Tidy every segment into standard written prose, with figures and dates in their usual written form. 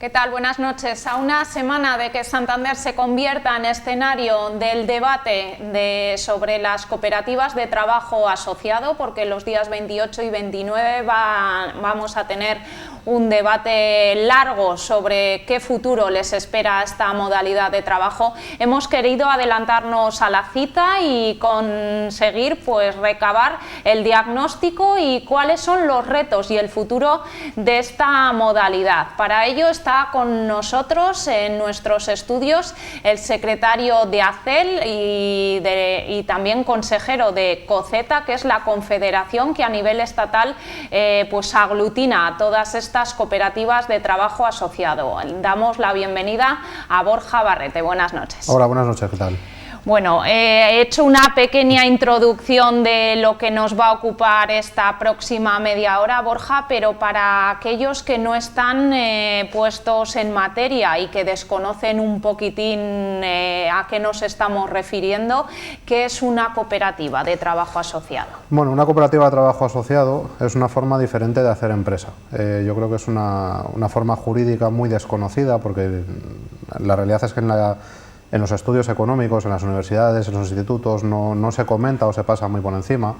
¿Qué tal? Buenas noches. A una semana de que Santander se convierta en escenario del debate sobre las cooperativas de trabajo asociado, porque los días 28 y 29 vamos a tener un debate largo sobre qué futuro les espera a esta modalidad de trabajo, hemos querido adelantarnos a la cita y conseguir recabar el diagnóstico y cuáles son los retos y el futuro de esta modalidad. Para ello está con nosotros en nuestros estudios el secretario de ACEL y también consejero de COCETA, que es la confederación que a nivel estatal aglutina a todas estas cooperativas de trabajo asociado. Damos la bienvenida a Borja Barrete. Buenas noches. Hola, buenas noches, ¿qué tal? Bueno, he hecho una pequeña introducción de lo que nos va a ocupar esta próxima media hora, Borja, pero para aquellos que no están puestos en materia y que desconocen un poquitín a qué nos estamos refiriendo, ¿qué es una cooperativa de trabajo asociado? Bueno, una cooperativa de trabajo asociado es una forma diferente de hacer empresa. Yo creo que es una forma jurídica muy desconocida, porque la realidad es que en los estudios económicos, en las universidades, en los institutos, no se comenta o se pasa muy por encima.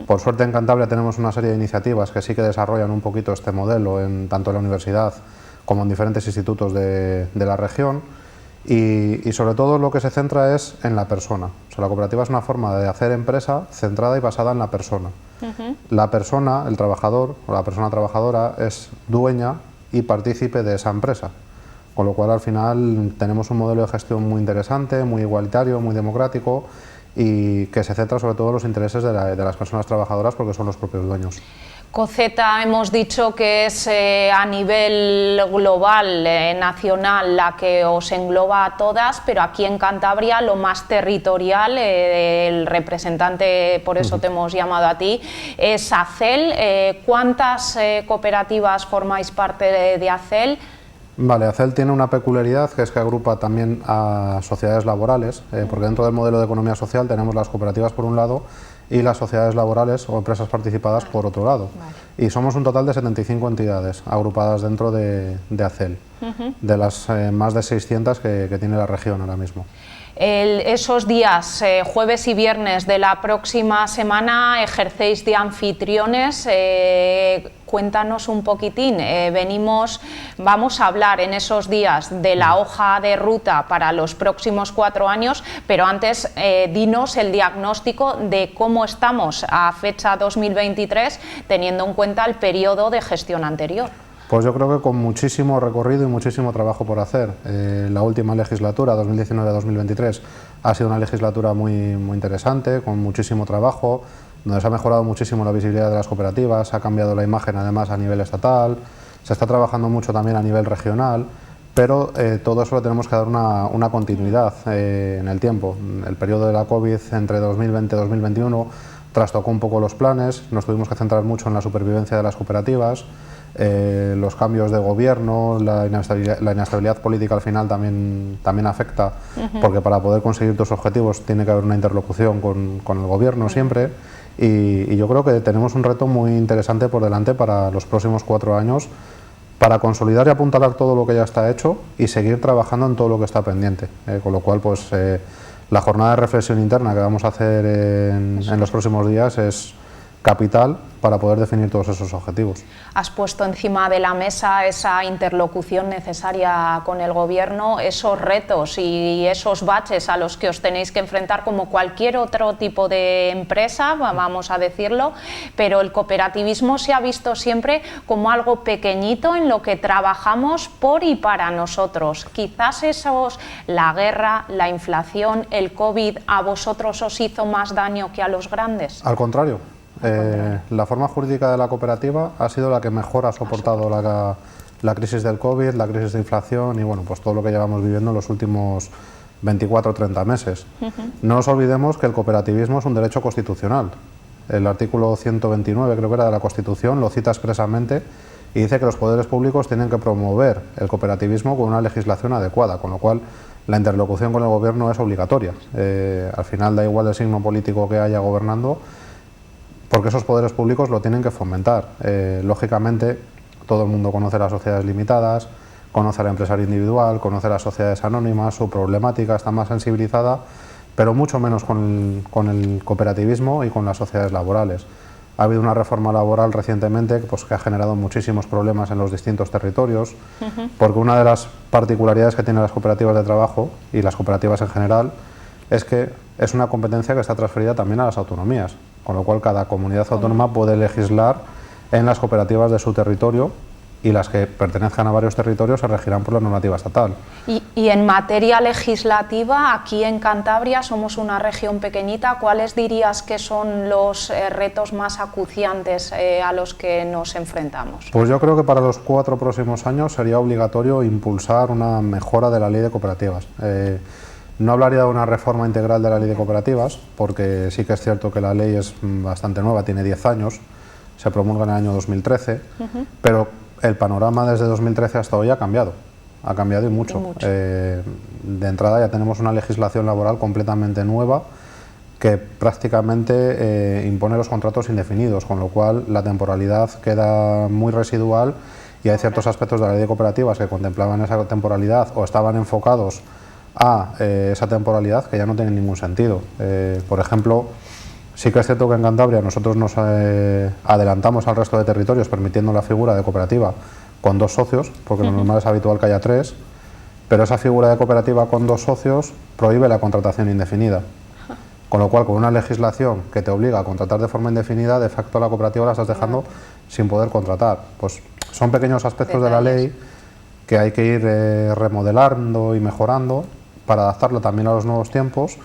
Por suerte en Cantabria tenemos una serie de iniciativas que sí que desarrollan un poquito este modelo, tanto en la universidad como en diferentes institutos de la región, y sobre todo lo que se centra es en la persona. O sea, la cooperativa es una forma de hacer empresa centrada y basada en la persona. La persona, el trabajador o la persona trabajadora, es dueña y partícipe de esa empresa. Con lo cual, al final, tenemos un modelo de gestión muy interesante, muy igualitario, muy democrático y que se centra sobre todo en los intereses de las personas trabajadoras, porque son los propios dueños. COCETA hemos dicho que es a nivel global, nacional, la que os engloba a todas, pero aquí en Cantabria lo más territorial, el representante, por eso te hemos llamado a ti, es ACEL. ¿Cuántas cooperativas formáis parte de ACEL? Vale, ACEL tiene una peculiaridad, que es que agrupa también a sociedades laborales, porque dentro del modelo de economía social tenemos las cooperativas por un lado y las sociedades laborales o empresas participadas por otro lado. Y somos un total de 75 entidades agrupadas dentro de ACEL, de las más de 600 que tiene la región ahora mismo. Esos días, jueves y viernes de la próxima semana, ejercéis de anfitriones. Cuéntanos un poquitín. Vamos a hablar en esos días de la hoja de ruta para los próximos 4 años, pero antes dinos el diagnóstico de cómo estamos a fecha 2023, teniendo en cuenta el periodo de gestión anterior. Pues yo creo que con muchísimo recorrido y muchísimo trabajo por hacer. La última legislatura, 2019-2023, ha sido una legislatura muy interesante, con muchísimo trabajo, donde se ha mejorado muchísimo la visibilidad de las cooperativas, ha cambiado la imagen además a nivel estatal, se está trabajando mucho también a nivel regional, pero todo eso le tenemos que dar una continuidad en el tiempo. El periodo de la COVID entre 2020 y 2021 trastocó un poco los planes, nos tuvimos que centrar mucho en la supervivencia de las cooperativas. Los cambios de gobierno, la inestabilidad política al final también afecta, porque para poder conseguir tus objetivos tiene que haber una interlocución con el gobierno siempre, y yo creo que tenemos un reto muy interesante por delante para los próximos 4 años, para consolidar y apuntalar todo lo que ya está hecho y seguir trabajando en todo lo que está pendiente, con lo cual la jornada de reflexión interna que vamos a hacer en los próximos días es capital para poder definir todos esos objetivos. Has puesto encima de la mesa esa interlocución necesaria con el gobierno, esos retos y esos baches a los que os tenéis que enfrentar como cualquier otro tipo de empresa, vamos a decirlo, pero el cooperativismo se ha visto siempre como algo pequeñito en lo que trabajamos por y para nosotros. Quizás la guerra, la inflación, el COVID, ¿a vosotros os hizo más daño que a los grandes? Al contrario. La forma jurídica de la cooperativa ha sido la que mejor ha soportado la crisis del COVID, la crisis de inflación y bueno, pues todo lo que llevamos viviendo en los últimos 24 o 30 meses. No nos olvidemos que el cooperativismo es un derecho constitucional. El artículo 129, creo que era, de la Constitución lo cita expresamente y dice que los poderes públicos tienen que promover el cooperativismo con una legislación adecuada, con lo cual la interlocución con el gobierno es obligatoria. Al final da igual el signo político que haya gobernando, porque esos poderes públicos lo tienen que fomentar. Lógicamente, todo el mundo conoce las sociedades limitadas, conoce al empresario individual, conoce las sociedades anónimas, su problemática, está más sensibilizada, pero mucho menos con el cooperativismo y con las sociedades laborales. Ha habido una reforma laboral recientemente pues, que ha generado muchísimos problemas en los distintos territorios, porque una de las particularidades que tienen las cooperativas de trabajo y las cooperativas en general es que es una competencia que está transferida también a las autonomías, con lo cual cada comunidad autónoma puede legislar en las cooperativas de su territorio, y las que pertenezcan a varios territorios se regirán por la normativa estatal. Y en materia legislativa, aquí en Cantabria somos una región pequeñita, ¿cuáles dirías que son los retos más acuciantes a los que nos enfrentamos? Pues yo creo que para los 4 próximos años sería obligatorio impulsar una mejora de la ley de cooperativas. No hablaría de una reforma integral de la ley de cooperativas, porque sí que es cierto que la ley es bastante nueva, tiene 10 años, se promulga en el año 2013, pero el panorama desde 2013 hasta hoy ha cambiado y mucho. De entrada ya tenemos una legislación laboral completamente nueva que prácticamente impone los contratos indefinidos, con lo cual la temporalidad queda muy residual y hay ciertos aspectos de la ley de cooperativas que contemplaban esa temporalidad o estaban enfocados a esa temporalidad que ya no tienen ningún sentido. Por ejemplo, sí que es cierto que en Cantabria nosotros nos adelantamos al resto de territorios permitiendo la figura de cooperativa con 2 socios, porque lo normal es habitual que haya 3, pero esa figura de cooperativa con 2 socios prohíbe la contratación indefinida. Con lo cual, con una legislación que te obliga a contratar de forma indefinida, de facto la cooperativa la estás dejando sin poder contratar. Pues son pequeños aspectos de la ley que hay que ir remodelando y mejorando para adaptarlo también a los nuevos tiempos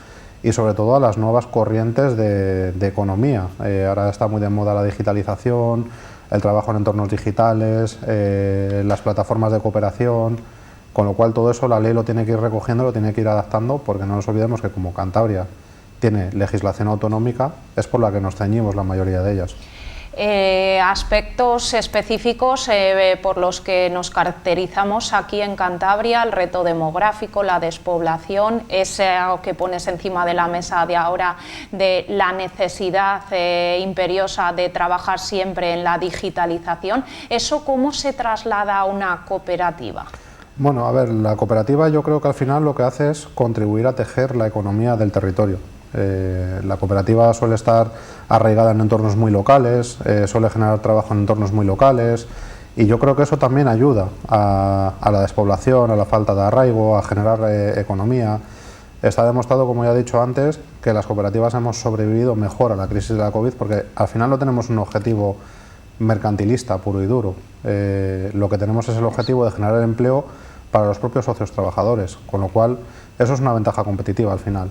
y sobre todo a las nuevas corrientes de economía. Ahora está muy de moda la digitalización, el trabajo en entornos digitales, las plataformas de cooperación, con lo cual todo eso la ley lo tiene que ir recogiendo, lo tiene que ir adaptando, porque no nos olvidemos que como Cantabria tiene legislación autonómica, es por la que nos ceñimos la mayoría de ellas. Aspectos específicos por los que nos caracterizamos aquí en Cantabria, el reto demográfico, la despoblación, es algo que pones encima de la mesa de ahora, de la necesidad imperiosa de trabajar siempre en la digitalización. ¿Eso cómo se traslada a una cooperativa? Bueno, a ver, la cooperativa yo creo que al final lo que hace es contribuir a tejer la economía del territorio. La cooperativa suele estar arraigada en entornos muy locales, suele generar trabajo en entornos muy locales y yo creo que eso también ayuda a la despoblación, a la falta de arraigo, a generar economía. Está demostrado, como ya he dicho antes, que las cooperativas hemos sobrevivido mejor a la crisis de la COVID porque al final no tenemos un objetivo mercantilista puro y duro. Lo que tenemos es el objetivo de generar empleo para los propios socios trabajadores, con lo cual eso es una ventaja competitiva al final.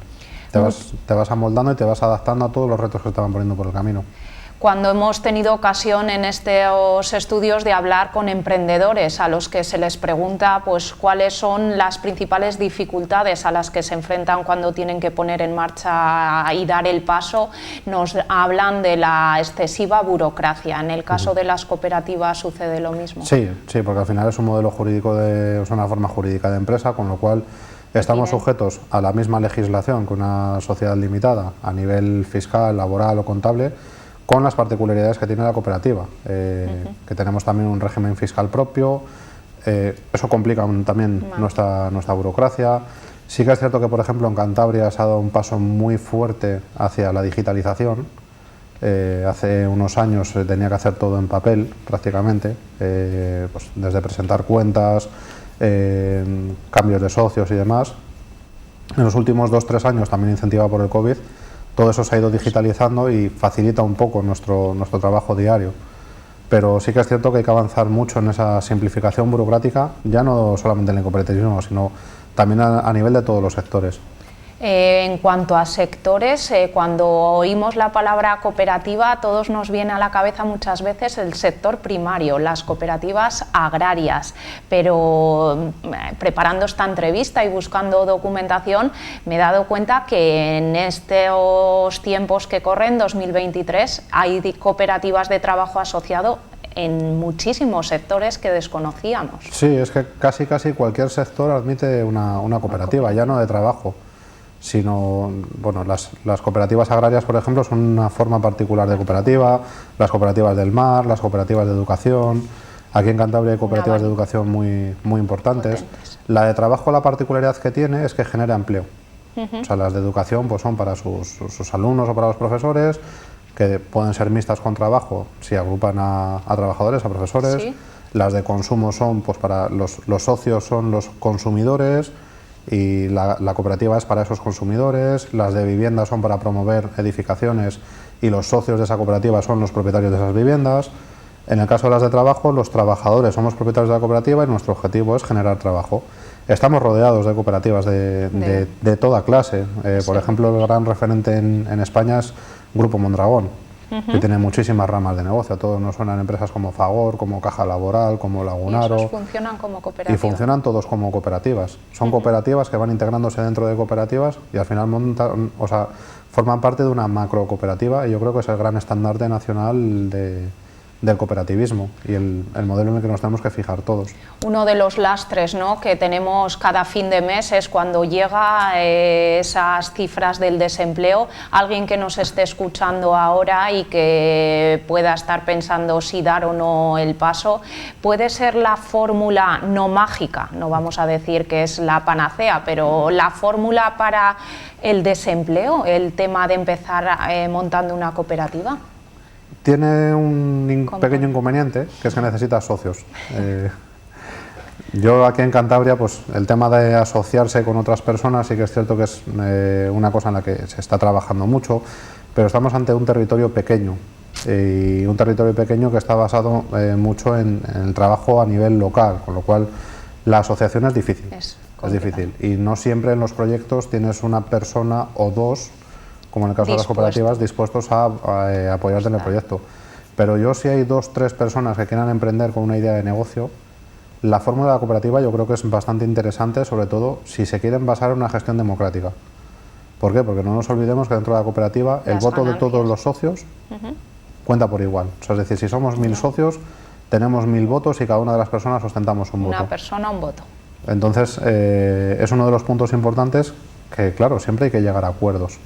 Te vas amoldando y te vas adaptando a todos los retos que te van poniendo por el camino. Cuando hemos tenido ocasión en estos estudios de hablar con emprendedores a los que se les pregunta pues, cuáles son las principales dificultades a las que se enfrentan cuando tienen que poner en marcha y dar el paso, nos hablan de la excesiva burocracia. En el caso de las cooperativas sucede lo mismo. Sí, porque al final es un modelo jurídico, es una forma jurídica de empresa, con lo cual estamos sujetos a la misma legislación que una sociedad limitada a nivel fiscal, laboral o contable, con las particularidades que tiene la cooperativa, que tenemos también un régimen fiscal propio, eso complica también nuestra burocracia. Sí que es cierto que, por ejemplo, en Cantabria se ha dado un paso muy fuerte hacia la digitalización. Hace unos años se tenía que hacer todo en papel, prácticamente, pues desde presentar cuentas, cambios de socios y demás. En los últimos 2-3 años, también incentivado por el COVID, todo eso se ha ido digitalizando y facilita un poco nuestro trabajo diario. Pero sí que es cierto que hay que avanzar mucho en esa simplificación burocrática, ya no solamente en el cooperativismo, sino también a nivel de todos los sectores. En cuanto a sectores, cuando oímos la palabra cooperativa, a todos nos viene a la cabeza muchas veces el sector primario, las cooperativas agrarias, pero preparando esta entrevista y buscando documentación me he dado cuenta que en estos tiempos que corren, 2023, hay cooperativas de trabajo asociado en muchísimos sectores que desconocíamos. Sí, es que casi cualquier sector admite una cooperativa, ya no de trabajo, sino, bueno, las cooperativas agrarias, por ejemplo, son una forma particular de cooperativa, las cooperativas del mar, las cooperativas de educación, Aquí en Cantabria hay cooperativas de educación muy importantes. La de trabajo, la particularidad que tiene es que genera empleo. O sea, las de educación pues son para sus alumnos o para los profesores, que pueden ser mixtas con trabajo si agrupan a trabajadores, a profesores. Sí. Las de consumo son pues para los socios, son los consumidores, y la cooperativa es para esos consumidores. Las de vivienda son para promover edificaciones y los socios de esa cooperativa son los propietarios de esas viviendas. En el caso de las de trabajo, los trabajadores somos propietarios de la cooperativa y nuestro objetivo es generar trabajo. Estamos rodeados de cooperativas de toda clase. Por ejemplo, el gran referente en España es Grupo Mondragón, que tiene muchísimas ramas de negocio. A todos nos suenan empresas como Fagor, como Caja Laboral, como Lagunaro. Y esos funcionan como cooperativas. Y funcionan todos como cooperativas. Son cooperativas que van integrándose dentro de cooperativas y al final forman parte de una macro cooperativa, y yo creo que es el gran estandarte nacional del cooperativismo y el modelo en el que nos tenemos que fijar todos. Uno de los lastres, ¿no?, que tenemos cada fin de mes es cuando llega esas cifras del desempleo. Alguien que nos esté escuchando ahora y que pueda estar pensando si dar o no el paso, ¿puede ser la fórmula no mágica? No vamos a decir que es la panacea, pero la fórmula para el desempleo, el tema de empezar montando una cooperativa. Tiene un pequeño inconveniente, que es que necesita socios. Yo aquí en Cantabria, pues el tema de asociarse con otras personas sí que es cierto que es una cosa en la que se está trabajando mucho, pero estamos ante un territorio pequeño, y un territorio pequeño que está basado mucho en el trabajo a nivel local, con lo cual la asociación es difícil. Es difícil, y no siempre en los proyectos tienes una persona o dos, como en el caso de las cooperativas, dispuestos a apoyarte en el proyecto. Pero yo, si hay 2 o 3 personas que quieran emprender con una idea de negocio, la fórmula de la cooperativa yo creo que es bastante interesante, sobre todo si se quieren basar en una gestión democrática. ¿Por qué? Porque no nos olvidemos que dentro de la cooperativa el voto de todos los socios cuenta por igual. O sea, es decir, si somos 1000 socios, tenemos 1000 votos y cada una de las personas ostentamos un voto. Una persona, un voto. Entonces, es uno de los puntos importantes que, claro, siempre hay que llegar a acuerdos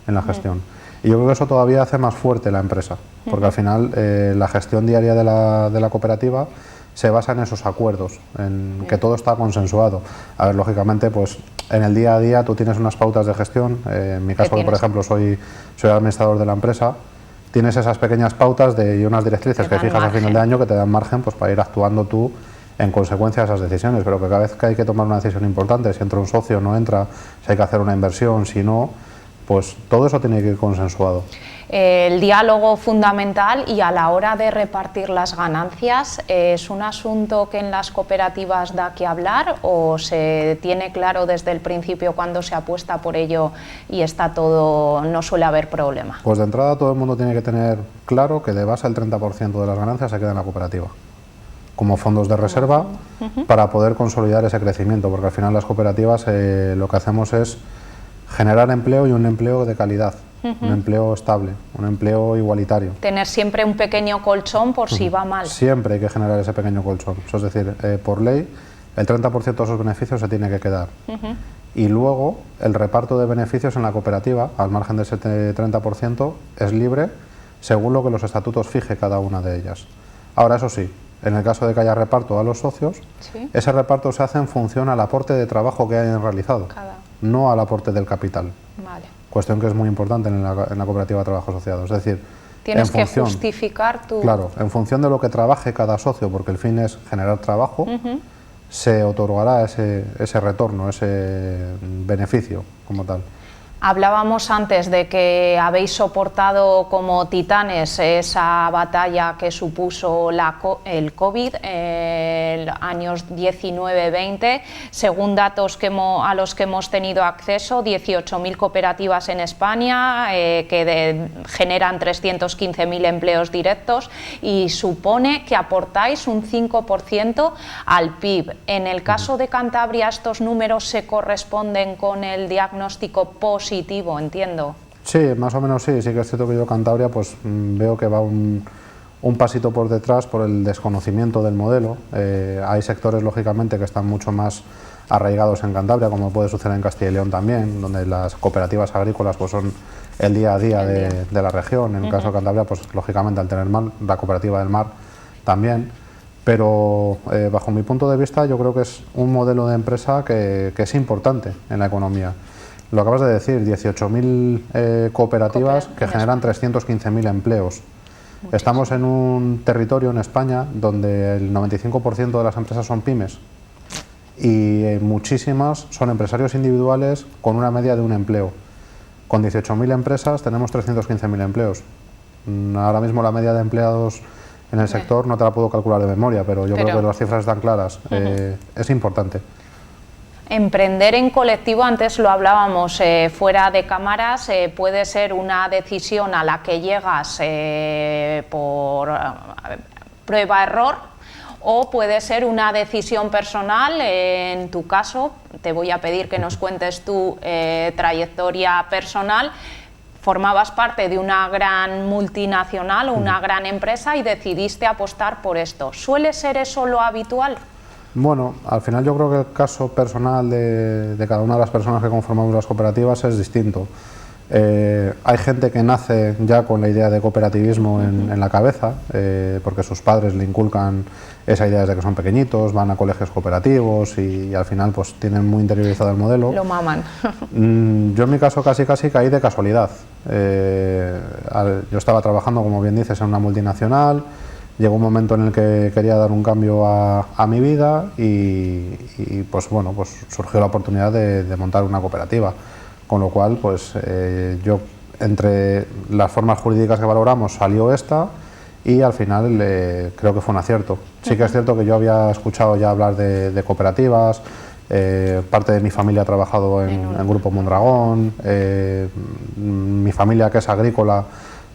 en la gestión. Y yo creo que eso todavía hace más fuerte la empresa, porque al final la gestión diaria de la cooperativa se basa en esos acuerdos, en que todo está consensuado. A ver, lógicamente, pues en el día a día tú tienes unas pautas de gestión. En mi caso, por ejemplo, soy administrador de la empresa. Tienes esas pequeñas pautas y unas directrices que fijas al final de año que te dan margen pues para ir actuando tú en consecuencia de esas decisiones, pero que cada vez que hay que tomar una decisión importante, si entra un socio, no entra, si hay que hacer una inversión, si no, pues todo eso tiene que ir consensuado. El diálogo fundamental, y a la hora de repartir las ganancias, ¿es un asunto que en las cooperativas da que hablar o se tiene claro desde el principio cuando se apuesta por ello y está todo, no suele haber problema? Pues de entrada todo el mundo tiene que tener claro que de base el 30% de las ganancias se queda en la cooperativa, como fondos de reserva, para poder consolidar ese crecimiento, porque al final las cooperativas lo que hacemos es generar empleo, y un empleo de calidad, un empleo estable, un empleo igualitario. Tener siempre un pequeño colchón por si va mal. Siempre hay que generar ese pequeño colchón. Eso es decir, por ley, el 30% de esos beneficios se tiene que quedar. Y luego, el reparto de beneficios en la cooperativa, al margen de ese 30%, es libre según lo que los estatutos fije cada una de ellas. Ahora, eso sí, en el caso de que haya reparto a los socios, ese reparto se hace en función al aporte de trabajo que hayan realizado, no al aporte del capital. Vale. Cuestión que es muy importante en la cooperativa de trabajo asociado. Es decir, tienes que justificar tu... Claro, en función de lo que trabaje cada socio, porque el fin es generar trabajo, se otorgará ese retorno, ese beneficio como tal. Hablábamos antes de que habéis soportado como titanes esa batalla que supuso el COVID, años 19-20. Según datos a los que hemos tenido acceso, 18.000 cooperativas en España que generan 315.000 empleos directos, y supone que aportáis un 5% al PIB. En el caso de Cantabria, ¿estos números se corresponden con el diagnóstico positivo, entiendo? Sí, más o menos sí. Sí que es cierto que yo Cantabria pues veo que va un pasito por detrás por el desconocimiento del modelo. Hay sectores, lógicamente, que están mucho más arraigados en Cantabria, como puede suceder en Castilla y León también, donde las cooperativas agrícolas pues son el día a día de la región. En el caso de Cantabria, pues lógicamente, al tener mar, la cooperativa del mar también. pero bajo mi punto de vista yo creo que es un modelo de empresa que es importante en la economía. Lo acabas de decir, 18.000 cooperativas que generan 315.000 empleos. Muchísimo. Estamos en un territorio en España donde el 95% de las empresas son pymes y muchísimas son empresarios individuales con una media de un empleo. Con 18.000 empresas tenemos 315.000 empleos. Ahora mismo la media de empleados en el sector no te la puedo calcular de memoria, pero yo creo que las cifras están claras. Es importante. Emprender en colectivo, antes lo hablábamos fuera de cámaras, puede ser una decisión a la que llegas por prueba-error, o puede ser una decisión personal. En tu caso, te voy a pedir que nos cuentes tu trayectoria personal. Formabas parte de una gran multinacional, una gran empresa, y decidiste apostar por esto. ¿Suele ser eso lo habitual? Bueno, al final yo creo que el caso personal de cada una de las personas que conformamos las cooperativas es distinto. Hay gente que nace ya con la idea de cooperativismo en la cabeza, porque sus padres le inculcan esa idea desde que son pequeñitos, van a colegios cooperativos y al final pues tienen muy interiorizado el modelo. Lo maman. Yo en mi caso casi caí de casualidad. Yo estaba trabajando, como bien dices, en una multinacional. Llegó un momento en el que quería dar un cambio a mi vida y pues bueno, pues surgió la oportunidad de montar una cooperativa. Con lo cual, pues yo, entre las formas jurídicas que valoramos, salió esta y al final creo que fue un acierto. Sí que es cierto que yo había escuchado ya hablar de cooperativas, parte de mi familia ha trabajado en Grupo Mondragón, mi familia, que es agrícola,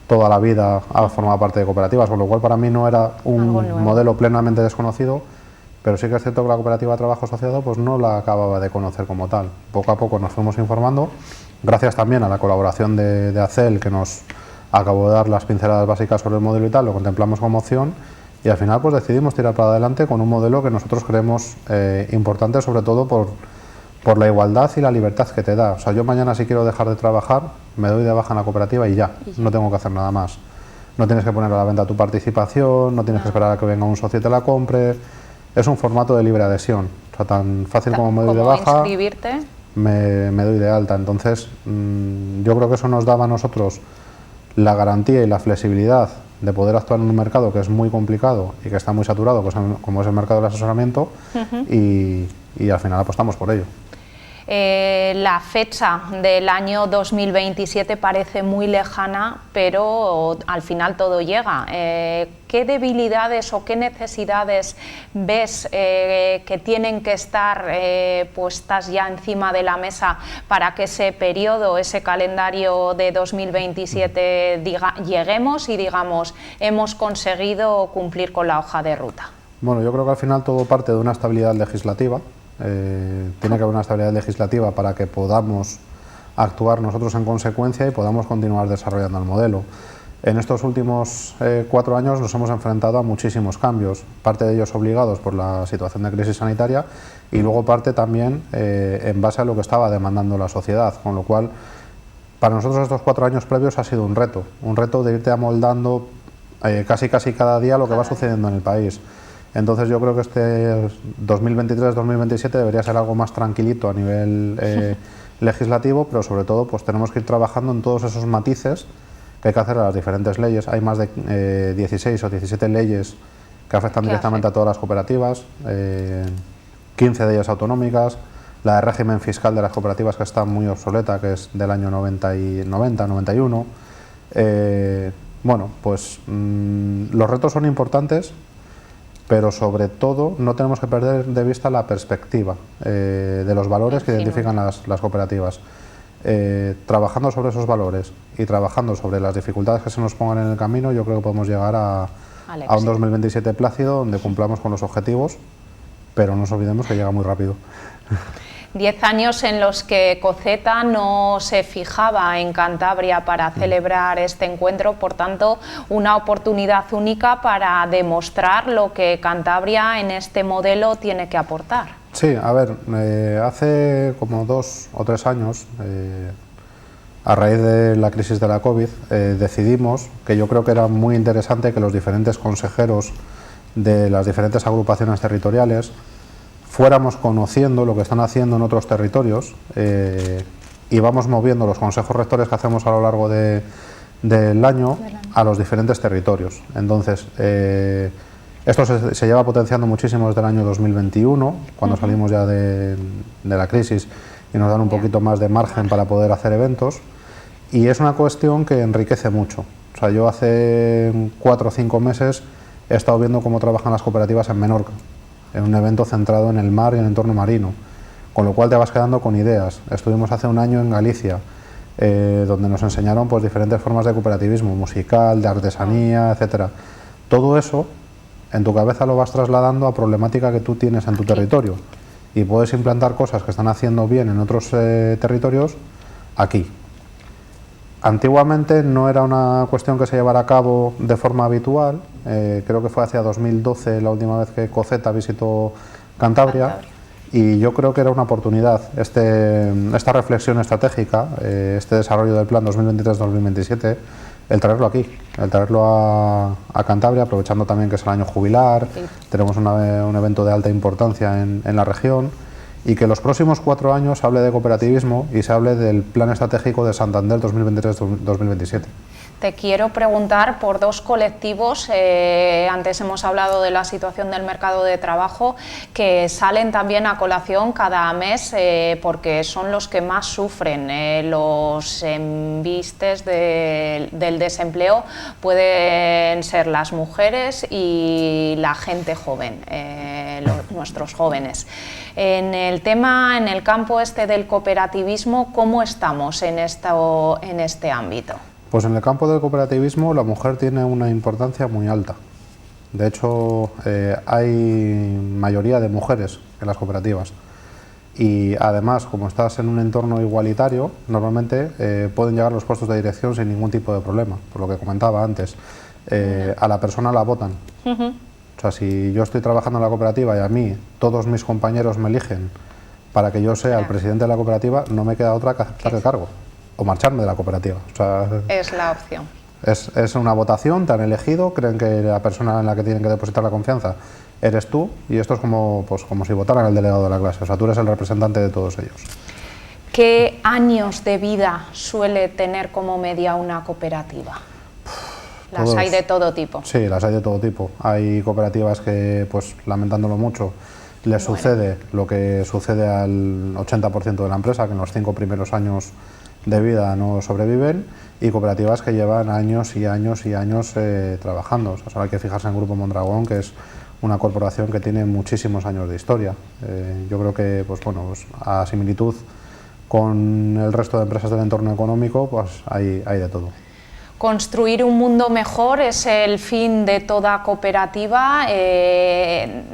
toda la vida ha formado parte de cooperativas, con lo cual para mí no era un modelo plenamente desconocido, pero sí que es cierto que la cooperativa de trabajo asociado pues no la acababa de conocer como tal. Poco a poco nos fuimos informando, gracias también a la colaboración de ACEL, que nos acabó de dar las pinceladas básicas sobre el modelo y tal, lo contemplamos como opción y al final pues decidimos tirar para adelante con un modelo que nosotros creemos importante, sobre todo por la igualdad y la libertad que te da. O sea, yo mañana, si quiero dejar de trabajar, me doy de baja en la cooperativa y ya, no tengo que hacer nada más. No tienes que poner a la venta tu participación, no tienes que esperar a que venga un socio y te la compre. Es un formato de libre adhesión, o sea, tan fácil como me doy de baja, me doy de alta. Entonces, yo creo que eso nos daba a nosotros la garantía y la flexibilidad de poder actuar en un mercado que es muy complicado y que está muy saturado, pues, como es el mercado del asesoramiento, y al final apostamos por ello. La fecha del año 2027 parece muy lejana, pero al final todo llega. ¿Qué debilidades o qué necesidades ves que tienen que estar puestas ya encima de la mesa para que ese periodo, ese calendario de 2027 lleguemos y digamos, hemos conseguido cumplir con la hoja de ruta? Bueno, yo creo que al final todo parte de una estabilidad legislativa. Tiene que haber una estabilidad legislativa para que podamos actuar nosotros en consecuencia y podamos continuar desarrollando el modelo. En estos últimos 4 años nos hemos enfrentado a muchísimos cambios, parte de ellos obligados por la situación de crisis sanitaria y luego parte también en base a lo que estaba demandando la sociedad, con lo cual para nosotros estos 4 años previos ha sido un reto de irte amoldando casi cada día lo que va sucediendo en el país. Entonces yo creo que este 2023-2027 debería ser algo más tranquilito a nivel legislativo, pero sobre todo pues tenemos que ir trabajando en todos esos matices que hay que hacer a las diferentes leyes. Hay más de 16 o 17 leyes que afectan directamente a todas las cooperativas, 15 de ellas autonómicas, la de régimen fiscal de las cooperativas, que está muy obsoleta, que es del año 90-91. Bueno, pues los retos son importantes, pero sobre todo no tenemos que perder de vista la perspectiva de los valores que identifican las cooperativas. Trabajando sobre esos valores y trabajando sobre las dificultades que se nos pongan en el camino, yo creo que podemos llegar a un 2027 plácido donde cumplamos con los objetivos, pero no nos olvidemos que llega muy rápido. 10 años en los que Coceta no se fijaba en Cantabria para celebrar este encuentro, por tanto, una oportunidad única para demostrar lo que Cantabria en este modelo tiene que aportar. Sí, a ver, hace como 2 o 3 años, a raíz de la crisis de la COVID, decidimos que yo creo que era muy interesante que los diferentes consejeros de las diferentes agrupaciones territoriales, fuéramos conociendo lo que están haciendo en otros territorios y vamos moviendo los consejos rectores que hacemos a lo largo del año a los diferentes territorios. Entonces, esto se lleva potenciando muchísimo desde el año 2021, cuando salimos ya de la crisis y nos dan un poquito más de margen para poder hacer eventos, y es una cuestión que enriquece mucho. O sea, yo hace 4 o 5 meses he estado viendo cómo trabajan las cooperativas en Menorca, en un evento centrado en el mar y en el entorno marino, con lo cual te vas quedando con ideas. Estuvimos hace un año en Galicia, donde nos enseñaron pues diferentes formas de cooperativismo, musical, de artesanía, etcétera. Todo eso en tu cabeza lo vas trasladando a problemática que tú tienes en tu territorio y puedes implantar cosas que están haciendo bien en otros territorios aquí. Antiguamente no era una cuestión que se llevara a cabo de forma habitual, creo que fue hacia 2012 la última vez que COCETA visitó Cantabria. Y yo creo que era una oportunidad esta reflexión estratégica, este desarrollo del plan 2023-2027, el traerlo aquí, el traerlo a Cantabria, aprovechando también que es el año jubilar, sí. Tenemos un evento de alta importancia en la región, y que los próximos 4 años se hable de cooperativismo y se hable del plan estratégico de Santander 2023-2027. Te quiero preguntar por 2 colectivos, antes hemos hablado de la situación del mercado de trabajo, que salen también a colación cada mes porque son los que más sufren. Los embistes del desempleo pueden ser las mujeres y la gente joven, nuestros jóvenes. En el tema, en el campo del cooperativismo, ¿cómo estamos en este ámbito? Pues en el campo del cooperativismo la mujer tiene una importancia muy alta. De hecho, hay mayoría de mujeres en las cooperativas. Y además, como estás en un entorno igualitario, normalmente pueden llegar a los puestos de dirección sin ningún tipo de problema. Por lo que comentaba antes, a la persona la votan. O sea, si yo estoy trabajando en la cooperativa y a mí todos mis compañeros me eligen para que yo sea el presidente de la cooperativa, no me queda otra que aceptar el cargo o marcharme de la cooperativa. O sea, es la opción. Es una votación, te han elegido, creen que la persona en la que tienen que depositar la confianza eres tú, y esto es como si votaran al delegado de la clase. O sea, tú eres el representante de todos ellos. ¿Qué años de vida suele tener como media una cooperativa? Las hay de todo tipo. Sí, las hay de todo tipo. Hay cooperativas que, pues lamentándolo mucho, les sucede lo que sucede al 80% de la empresa, que en los 5 primeros años de vida no sobreviven, y cooperativas que llevan años y años y años trabajando. O sea, solo hay que fijarse en el Grupo Mondragón, que es una corporación que tiene muchísimos años de historia. Yo creo que, pues bueno, pues, a similitud con el resto de empresas del entorno económico, pues hay de todo. Construir un mundo mejor es el fin de toda cooperativa.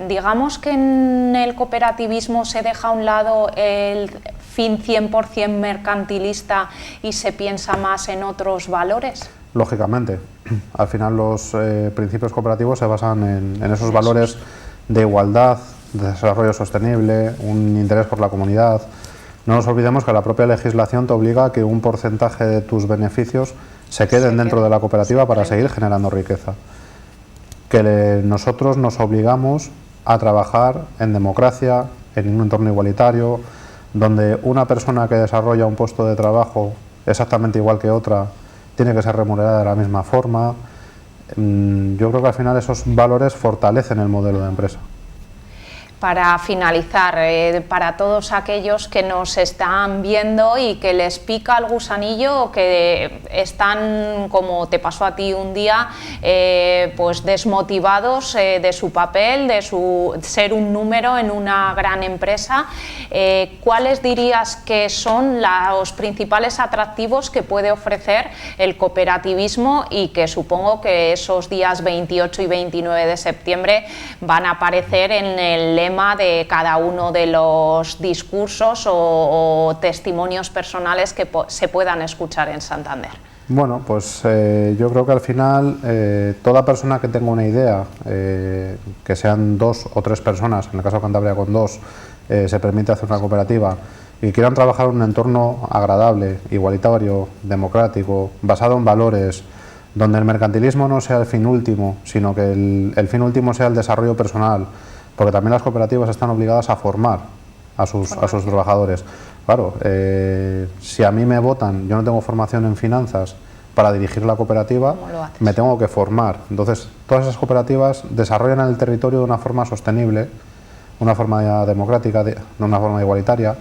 Digamos que en el cooperativismo se deja a un lado el fin 100% mercantilista y se piensa más en otros valores. Lógicamente, al final los principios cooperativos se basan en esos valores de igualdad, de desarrollo sostenible, un interés por la comunidad. No nos olvidemos que la propia legislación te obliga a que un porcentaje de tus beneficios se queden dentro de la cooperativa para seguir generando riqueza. Que nosotros nos obligamos a trabajar en democracia, en un entorno igualitario, donde una persona que desarrolla un puesto de trabajo exactamente igual que otra tiene que ser remunerada de la misma forma. Yo creo que al final esos valores fortalecen el modelo de empresa. Para finalizar, para todos aquellos que nos están viendo y que les pica el gusanillo o que están, como te pasó a ti un día, pues desmotivados de su papel, de ser un número en una gran empresa, ¿cuáles dirías que son los principales atractivos que puede ofrecer el cooperativismo y que supongo que esos días 28 y 29 de septiembre van a aparecer en el lema de cada uno de los discursos o testimonios personales que se puedan escuchar en Santander? Bueno, pues yo creo que al final toda persona que tenga una idea, que sean 2 o 3 personas, en el caso de Cantabria con 2, se permite hacer una cooperativa y quieran trabajar en un entorno agradable, igualitario, democrático, basado en valores, donde el mercantilismo no sea el fin último, sino que el fin último sea el desarrollo personal, porque también las cooperativas están obligadas a formar a sus trabajadores. Claro, si a mí me votan, yo no tengo formación en finanzas para dirigir la cooperativa, me tengo que formar. Entonces, todas esas cooperativas desarrollan el territorio de una forma sostenible, una forma democrática, de una forma igualitaria,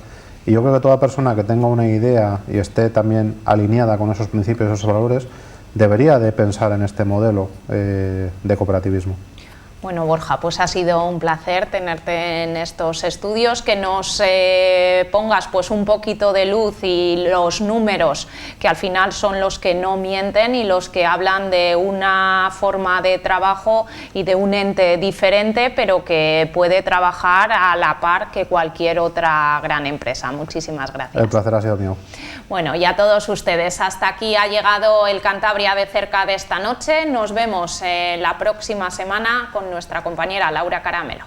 y yo creo que toda persona que tenga una idea y esté también alineada con esos principios, esos valores, debería de pensar en este modelo de cooperativismo. Bueno, Borja, pues ha sido un placer tenerte en estos estudios, que nos pongas pues un poquito de luz y los números, que al final son los que no mienten y los que hablan de una forma de trabajo y de un ente diferente, pero que puede trabajar a la par que cualquier otra gran empresa. Muchísimas gracias. El placer ha sido mío. Bueno, y a todos ustedes, hasta aquí ha llegado el Cantabria de cerca de esta noche. Nos vemos la próxima semana con nuestra compañera Laura Caramelo.